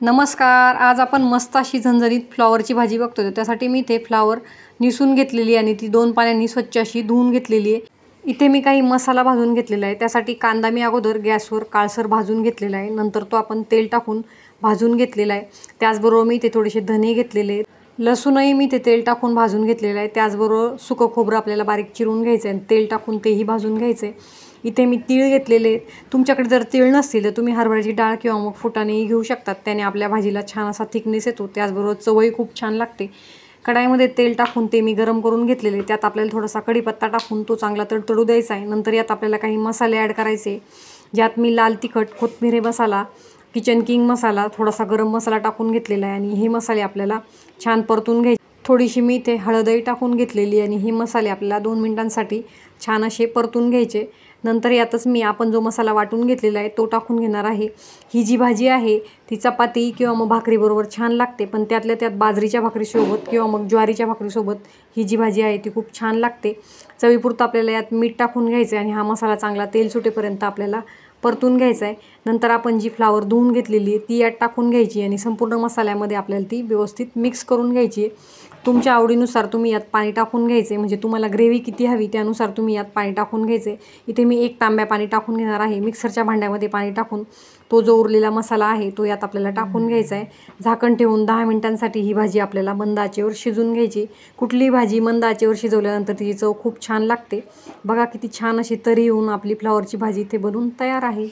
नमस्कार. आज आपण मस्त अशी झणझणीत फ्लॉवरची भाजी बघतोय. त्यासाठी मी इथे फ्लॉवर निसून घेतलेली आणि ती 2 पाण्याने स्वच्छ अशी धुवून घेतलेली आहे. इथे मी काही मसाला भाजून घेतलेला आहे. त्यासाठी कांदा मी अगोदर गॅसवर काळसर भाजून घेतलेला आहे. नंतर तो आपण तेल टाकून भाजून घेतलेला आहे. त्याचबरोबर मी इथे थोडेसे धने घेतलेले आहेत. लसूणही मी इथे तेल टाकून भाजून घेतलेला आहे. त्याचबरोबर सुकं खोबरं आपल्याला बारीक चिरून घ्यायचं आहे आणि तेल टाकून तेही भाजून घ्यायचं आहे. इथे मी तीळ घेतलेले आहेत. तुमच्याकडे जर तीळ नसतील तर तुम्ही हरभऱ्याची डाळ किंवा मग फुटाणेही घेऊ शकतात. त्याने आपल्या भाजीला छान असा थिकनेस येतो. त्याचबरोबर चवही खूप छान लागते. कढाईमध्ये तेल टाकून ते मी गरम करून घेतलेले. त्यात आपल्याला थोडासा कढीपत्ता टाकून तो चांगला तडतडू द्यायचा आहे. नंतर यात आपल्याला काही मसाले ॲड करायचे, ज्यात मी लाल तिखट, कोथिंबीर मसाला, किचन किंग मसाला, थोडासा गरम मसाला टाकून घेतलेला आहे आणि हे मसाले आपल्याला छान परतून घ्यायचे. थोडीशी मी इथे हळदही टाकून घेतलेली आणि हे मसाले आपल्याला 2 मिनिटांसाठी छान असे परतून घ्यायचे. नंतर यातच मी आपण जो मसाला वाटून घेतलेला आहे तो टाकून घेणार आहे. ही जी भाजी आहे ती चपाती किंवा मग भाकरीबरोबर छान लागते, पण त्यातल्या त्यात बाजरीच्या भाकरीसोबत किंवा मग ज्वारीच्या भाकरीसोबत ही जी भाजी आहे ती खूप छान लागते. चवीपुरतं आपल्याला यात मीठ टाकून घ्यायचं आहे आणि हा मसाला चांगला तेल सुटेपर्यंत आपल्याला परतून घ्यायचा आहे. नंतर आपण जी फ्लॉवर धुवून घेतलेली आहे ती यात टाकून घ्यायची आणि संपूर्ण मसाल्यामध्ये आपल्याला ती व्यवस्थित मिक्स करून घ्यायची आहे. तुमच्या आवडीनुसार तुम्ही यात पाणी टाकून घ्यायचे, म्हणजे तुम्हाला ग्रेव्ही किती हवी त्यानुसार तुम्ही यात पाणी टाकून घ्यायचे. इथे मी 1 तांब्या पाणी टाकून घेणार आहे. मिक्सरच्या भांड्यामध्ये पाणी टाकून तो जो उरलेला मसाला आहे तो यात आपल्याला टाकून घ्यायचा आहे. झाकण ठेवून 10 मिनिटांसाठी ही भाजी आपल्याला मंद आचेवर शिजून घ्यायची. कुठलीही भाजी मंद आचेवर शिजवल्यानंतर तिची चव खूप छान लागते. बघा किती छान अशी तरी येऊन आपली फ्लॉवरची भाजी इथे बनवून तयार आहे.